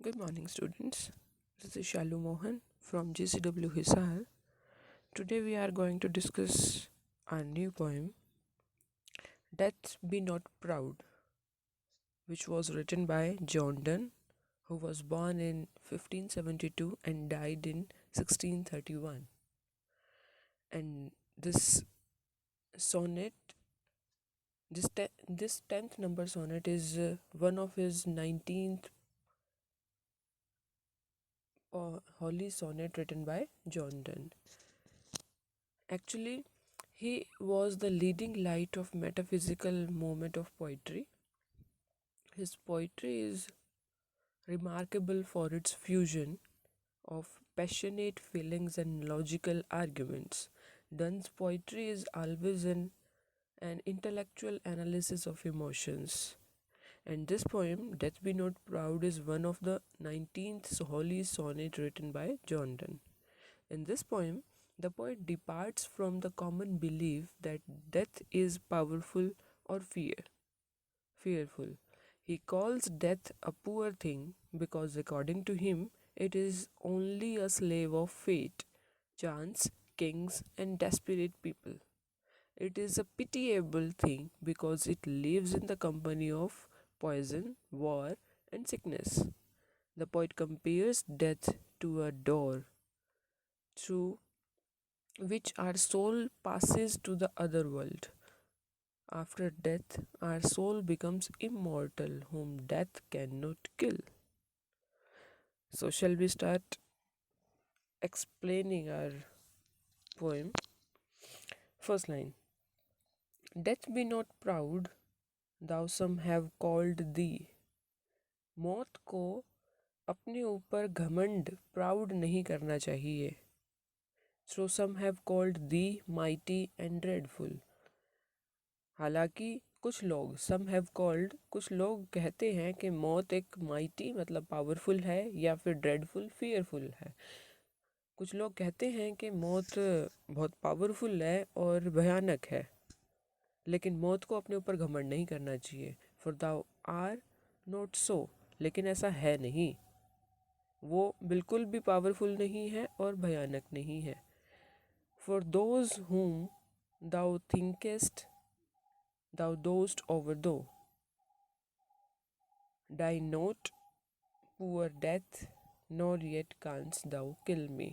Good morning, students. This is Shalu Mohan from GCW Hisar. Today we are going to discuss our new poem, Death Be Not Proud, which was written by John Donne, who was born in 1572 and died in 1631. And this sonnet, this 10th number sonnet is one of his 19th holy sonnet written by John Donne. Actually, he was the leading light of metaphysical movement of poetry. His poetry is remarkable for its fusion of passionate feelings and logical arguments. Donne's poetry is always an intellectual analysis of emotions. And this poem, Death Be Not Proud, is one of the 19th holy sonnet written by John Donne. In this poem, the poet departs from the common belief that death is powerful or fearful. He calls death a poor thing because, according to him, it is only a slave of fate, chance, kings, and desperate people. It is a pitiable thing because it lives in the company of poison, war, and sickness. The poet compares death to a door through which our soul passes to the other world. After death, our soul becomes immortal, whom death cannot kill. So, shall we start explaining our poem? First line. Death be not proud, thou some have called thee. मौत को अपने ऊपर घमंड proud नहीं करना चाहिए. So some have called thee mighty and dreadful. हालांकि कुछ लोग कुछ लोग कहते हैं कि मौत एक माइटी मतलब पावरफुल है या फिर ड्रेडफुल फियरफुल है. कुछ लोग कहते हैं कि मौत बहुत पावरफुल है और भयानक है, लेकिन मौत को अपने ऊपर घमंड नहीं करना चाहिए. For thou are not so, लेकिन ऐसा है नहीं. वो बिल्कुल भी पावरफुल नहीं है और भयानक नहीं है. For those whom thou thinkest thou dost overthrow, die not, poor death, nor yet canst thou kill me.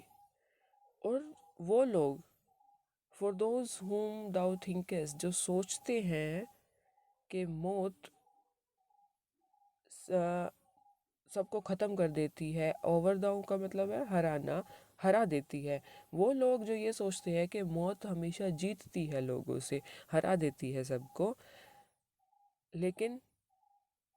और वो लोग, for those whom thou thinkest, जो सोचते हैं कि मौत सबको ख़त्म कर देती है. ओवरदाउ का मतलब है हराना, हरा देती है. वो लोग जो ये सोचते हैं कि मौत हमेशा जीतती है, लोगों से हरा देती है सबको, लेकिन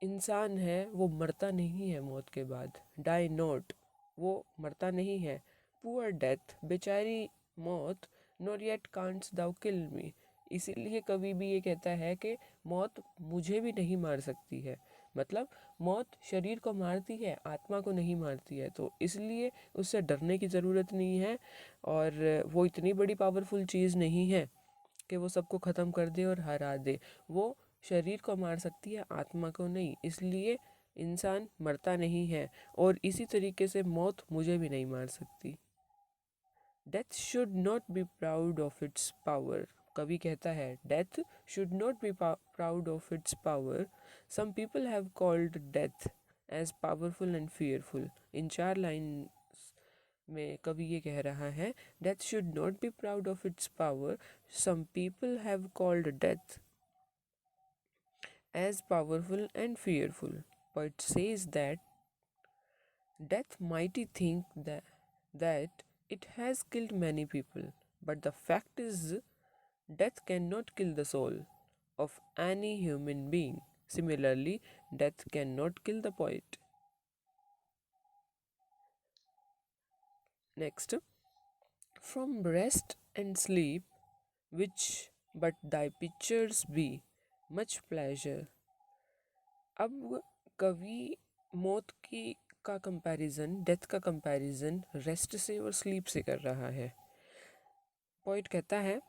इंसान है वो मरता नहीं है मौत के बाद. डाई नॉट, वो मरता नहीं है. पुअर डेथ, बेचारी मौत. नॉट येट कांट्स दाउ किल मी, इसीलिए कभी भी ये कहता है कि मौत मुझे भी नहीं मार सकती है. मतलब मौत शरीर को मारती है, आत्मा को नहीं मारती है. तो इसलिए उससे डरने की ज़रूरत नहीं है, और वो इतनी बड़ी पावरफुल चीज़ नहीं है कि वो सबको ख़त्म कर दे और हरा दे. वो शरीर को मार सकती है, आत्मा को नहीं. इसलिए इंसान मरता नहीं है, और इसी तरीके से मौत मुझे भी नहीं मार सकती. Death should not be proud of its power. कवि कहता है death should not be proud of its power. Some people have called death as powerful and fearful. इन 4 लाइन में कवि ये कह रहा है, death should not be proud of its power. Some people have called death as powerful and fearful. Poet says that death might think that it has killed many people, but the fact is death cannot kill the soul of any human being. Similarly, death cannot kill the poet. Next, from rest and sleep, which but thy pictures be, much pleasure. अब कवि मौत की का comparison, death का comparison rest से और sleep से कर रहा है. पॉइंट कहता है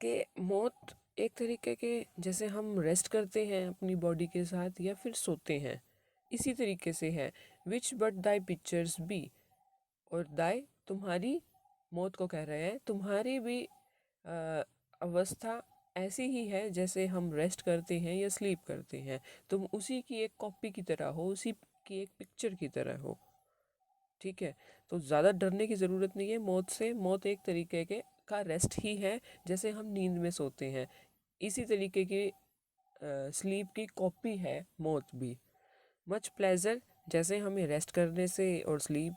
कि मौत एक तरीके के, जैसे हम रेस्ट करते हैं अपनी बॉडी के साथ या फिर सोते हैं, इसी तरीके से है विच बट दाई पिक्चर्स बी, और दाई तुम्हारी, मौत को कह रहे हैं, तुम्हारी भी अवस्था ऐसी ही है जैसे हम रेस्ट करते हैं या स्लीप करते हैं। तुम उसी की एक कॉपी की तरह हो, उसी की एक पिक्चर की तरह हो। ठीक है, तो ज़्यादा डरने की ज़रूरत नहीं है मौत से। मौत एक तरीके के का रेस्ट ही है, जैसे हम नींद में सोते हैं, इसी तरीके की स्लीप की कॉपी है मौत भी। मच प्लेजर, जैसे हमें रेस्ट करने से और स्लीप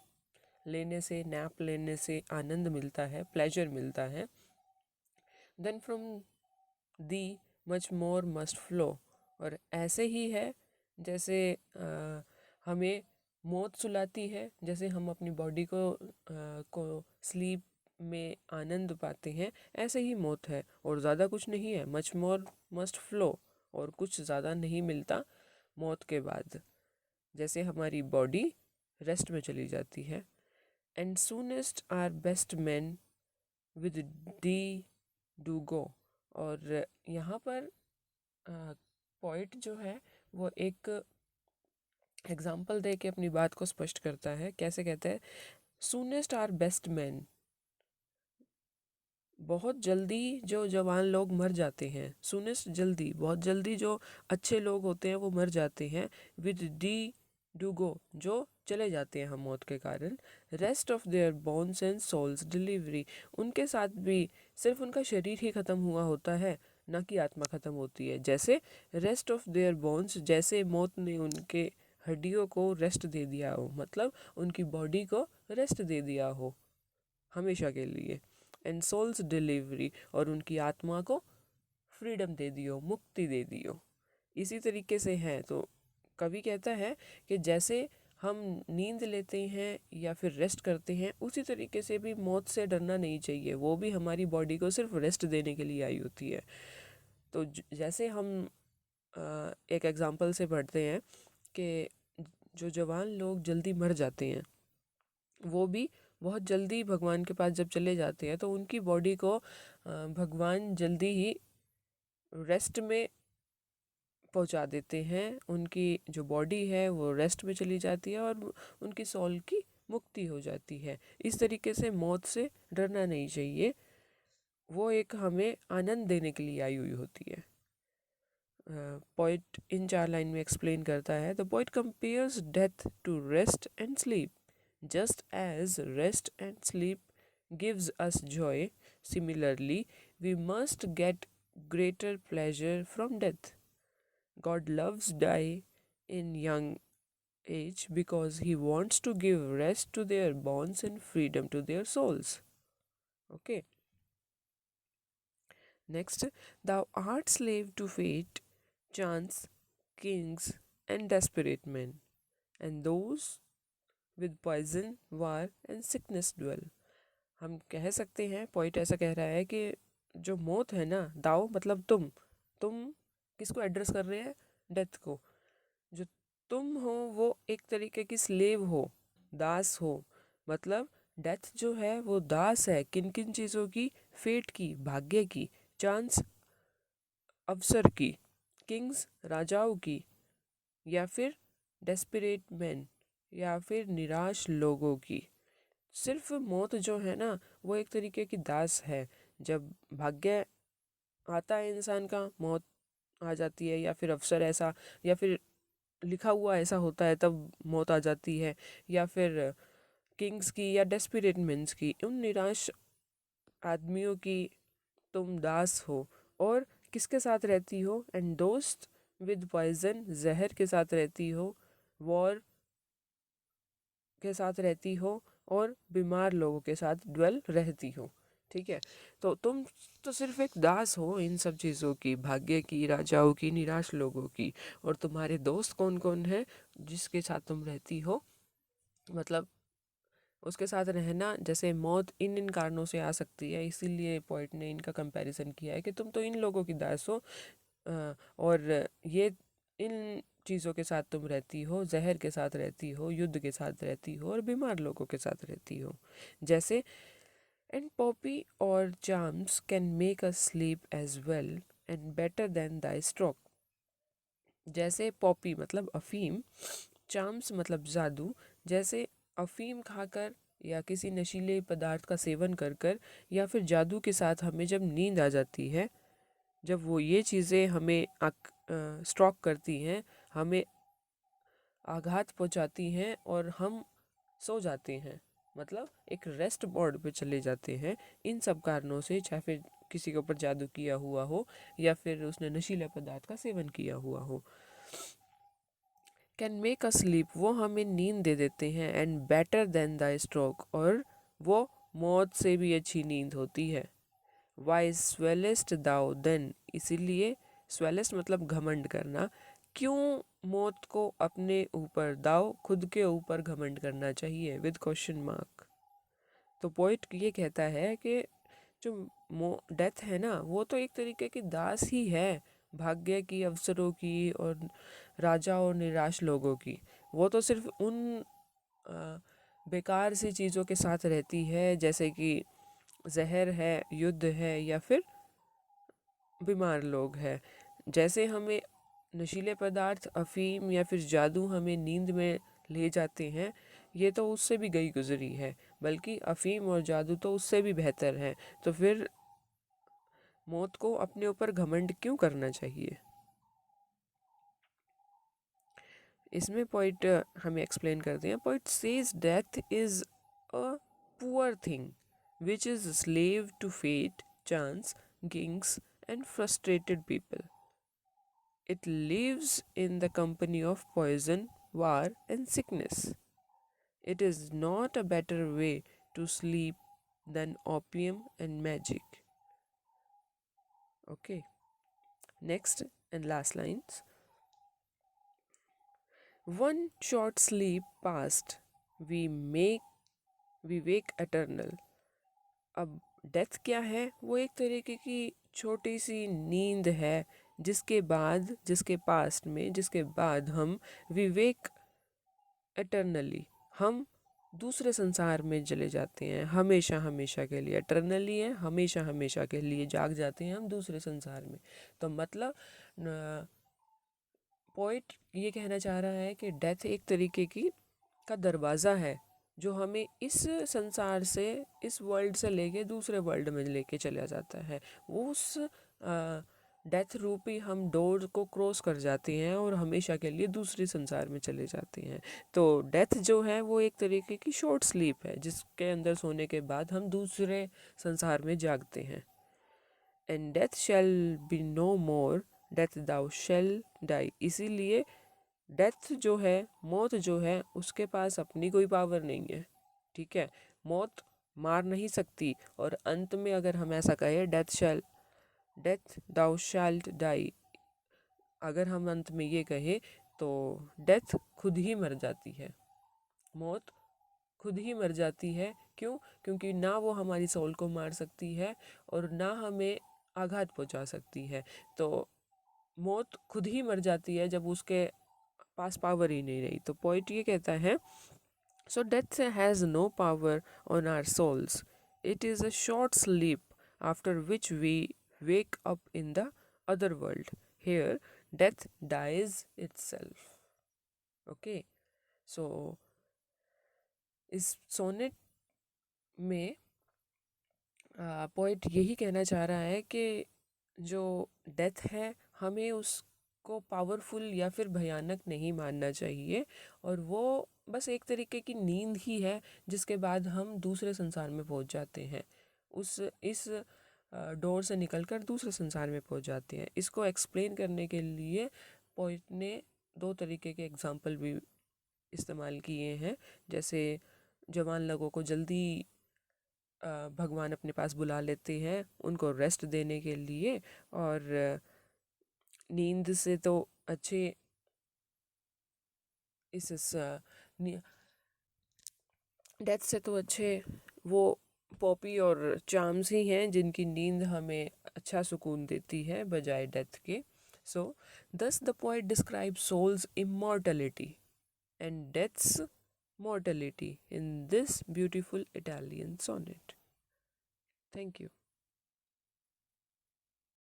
लेने से, नैप लेने से आनंद मिलता है, प्लेजर मिलता है, then from thee much more must flow. और ऐसे ही है जैसे हमें मौत सुलाती है, जैसे हम अपनी बॉडी को स्लीप में आनंद पाते हैं, ऐसे ही मौत है और ज़्यादा कुछ नहीं है। मच मोर मस्ट फ्लो, और कुछ ज़्यादा नहीं मिलता मौत के बाद, जैसे हमारी बॉडी रेस्ट में चली जाती है। And soonest our best men with thee do go. और यहाँ पर पोइट जो है वो एक एग्जाम्पल दे के अपनी बात को स्पष्ट करता है। कैसे कहते हैं, सूनेस्ट आर बेस्ट मैन, बहुत जल्दी जो जवान लोग मर जाते हैं, सूनेस्ट जल्दी, बहुत जल्दी जो अच्छे लोग होते हैं वो मर जाते हैं। विद डी डू गो, जो चले जाते हैं हम मौत के कारण। Rest of their bones and souls delivery, उनके साथ भी सिर्फ उनका शरीर ही ख़त्म हुआ होता है, ना कि आत्मा ख़त्म होती है। जैसे रेस्ट ऑफ देयर बोन्स, जैसे मौत ने उनके हड्डियों को रेस्ट दे दिया हो, मतलब उनकी बॉडी को रेस्ट दे दिया हो हमेशा के लिए। एंड सोल्स डिलीवरी, और उनकी आत्मा को फ्रीडम दे दियो, मुक्ति दे दियो। इसी तरीके से है। तो कवि कहता है कि जैसे हम नींद लेते हैं या फिर रेस्ट करते हैं, उसी तरीके से भी मौत से डरना नहीं चाहिए। वो भी हमारी बॉडी को सिर्फ रेस्ट देने के लिए आई होती है। तो जैसे हम एक एग्जांपल से पढ़ते हैं कि जो जवान लोग जल्दी मर जाते हैं, वो भी बहुत जल्दी भगवान के पास जब चले जाते हैं, तो उनकी बॉडी को भगवान जल्दी ही रेस्ट में पहुंचा देते हैं। उनकी जो बॉडी है वो रेस्ट में चली जाती है और उनकी सोल की मुक्ति हो जाती है। इस तरीके से मौत से डरना नहीं चाहिए, वो एक हमें आनंद देने के लिए आई हुई होती है। पोइट इन 4 लाइन में एक्सप्लेन करता है, the poet compares death to rest and sleep, just as rest and sleep gives us joy, similarly we must get greater pleasure from death. God loves die in young age because he wants to give rest to their bonds and freedom to their souls. Okay, next, thou art slave to fate, chance, kings and desperate men, and those with poison, war and sickness dwell. हम कह सकते हैं, point ऐसा कह रहा है कि जो मौत है ना, दाव मतलब तुम किसको एड्रेस कर रहे हैं, डेथ को। जो तुम हो वो एक तरीके की स्लेव हो, दास हो। मतलब डेथ जो है वो दास है किन किन चीज़ों की, फेट की, भाग्य की, चांस अवसर की, किंग्स राजाओं की, या फिर डेस्परेट मैन या फिर निराश लोगों की। सिर्फ मौत जो है ना वो एक तरीके की दास है। जब भाग्य आता है इंसान का, मौत आ जाती है, या फिर अवसर ऐसा, या फिर लिखा हुआ ऐसा होता है तब मौत आ जाती है। या फिर किंग्स की या डेस्परेट मेंस की, उन निराश आदमियों की तुम दास हो। और किसके साथ रहती हो, एंड दोस्त विद पॉइजन, जहर के साथ रहती हो, वॉर के साथ रहती हो, और बीमार लोगों के साथ ड्वेल रहती हो। ठीक है, तो तुम तो सिर्फ एक दास हो इन सब चीज़ों की, भाग्य की, राजाओं की, निराश लोगों की। और तुम्हारे दोस्त कौन कौन है जिसके साथ तुम रहती हो, मतलब उसके साथ रहना। जैसे मौत इन इन कारणों से आ सकती है, इसीलिए पोइट ने इनका कंपैरिजन किया है कि तुम तो इन लोगों की दास हो, और ये इन चीज़ों के साथ तुम रहती हो, जहर के साथ रहती हो, युद्ध के साथ रहती हो, और बीमार लोगों के साथ रहती हो। जैसे एंड पॉपी और charms can make us sleep as well and better than thy stroke. जैसे पॉपी मतलब अफीम, चार्म्स मतलब जादू, जैसे अफीम खाकर या किसी नशीले पदार्थ का सेवन कर कर या फिर जादू के साथ हमें जब नींद आ जाती है, जब वो ये चीज़ें हमें स्ट्रोक करती हैं, हमें आघात पहुंचाती हैं और हम सो जाते हैं, मतलब एक रेस्ट मोड पे चले जाते हैं, इन सब कारणों से, चाहे फिर किसी के ऊपर जादू किया हुआ हो या फिर उसने नशीला पदार्थ का सेवन किया हुआ हो। कैन मेक अस स्लीप, वो हमें नींद दे देते हैं, and better then the stroke, और वो मौत से भी अच्छी नींद होती है। वाई स्वेलेस्ट दाउ देन, इसीलिए स्वेलेस्ट मतलब घमंड करना, क्यों मौत को अपने ऊपर, दाव खुद के ऊपर घमंड करना चाहिए विद क्वेश्चन मार्क। तो पोइट ये कहता है कि जो डेथ है ना, वो तो एक तरीके की दास ही है भाग्य की, अवसरों की और राजा और निराश लोगों की। वो तो सिर्फ उन बेकार सी चीज़ों के साथ रहती है, जैसे कि जहर है, युद्ध है, या फिर बीमार लोग हैं। जैसे हमें नशीले पदार्थ, अफीम या फिर जादू हमें नींद में ले जाते हैं, ये तो उससे भी गई गुजरी है, बल्कि अफीम और जादू तो उससे भी बेहतर है। तो फिर मौत को अपने ऊपर घमंड क्यों करना चाहिए? इसमें पॉइंट हमें एक्सप्लेन करते हैं। Point says death is a poor thing which is slave to fate, chance, kings and frustrated people. It lives in the company of poison, war, and sickness. It is not a better way to sleep than opium and magic. Okay. Next and last lines. One short sleep past, we wake eternal. अब death क्या है? वो एक तरीके की छोटी सी नींद है, जिसके पास्ट में, जिसके बाद हम विवेक एटर्नली, हम दूसरे संसार में चले जाते हैं, हमेशा हमेशा के लिए। एटर्नली है, हमेशा हमेशा के लिए जाग जाते हैं हम दूसरे संसार में। तो मतलब पोइट ये कहना चाह रहा है कि डेथ एक तरीके की का दरवाज़ा है, जो हमें इस संसार से, इस वर्ल्ड से लेके दूसरे वर्ल्ड में लेके चला जाता है। वो उस डेथ रूपी हम डोर को क्रॉस कर जाते हैं और हमेशा के लिए दूसरे संसार में चले जाते हैं। तो डेथ जो है वो एक तरीके की शॉर्ट स्लीप है, जिसके अंदर सोने के बाद हम दूसरे संसार में जागते हैं। And death shall be no more, death thou shall die, इसीलिए डेथ जो है, मौत जो है, उसके पास अपनी कोई पावर नहीं है। ठीक है, मौत मार नहीं सकती। और अंत में अगर हम ऐसा कहें, डेथ दाउ शैल्ट डाई, अगर हम अंत में ये कहें तो डेथ खुद ही मर जाती है, मौत खुद ही मर जाती है। क्यों? क्योंकि ना वो हमारी सोल को मार सकती है और ना हमें आघात पहुंचा सकती है। तो मौत खुद ही मर जाती है जब उसके पास पावर ही नहीं रही। तो पॉइंट ये कहता है, so death has no power on our souls, it is a short sleep after which we wake up in the other world. Here, death dies itself. Okay, so इस सोनेट में poet यही कहना चाह रहा है कि जो डेथ है, हमें उसको पावरफुल या फिर भयानक नहीं मानना चाहिए, और वो बस एक तरीके की नींद ही है, जिसके बाद हम दूसरे संसार में पहुंच जाते हैं। इस डोर से निकलकर दूसरे संसार में पहुंच जाते हैं। इसको एक्सप्लेन करने के लिए पोइट ने दो तरीके के एग्जाम्पल भी इस्तेमाल किए हैं। जैसे जवान लोगों को जल्दी भगवान अपने पास बुला लेते हैं उनको रेस्ट देने के लिए, और नींद से तो अच्छे डेथ से तो अच्छे वो पॉपी और चार्म्स ही हैं, जिनकी नींद हमें अच्छा सुकून देती है बजाय डेथ के। So thus the poet describe souls immortality and deaths mortality in this beautiful Italian sonnet. Thank you.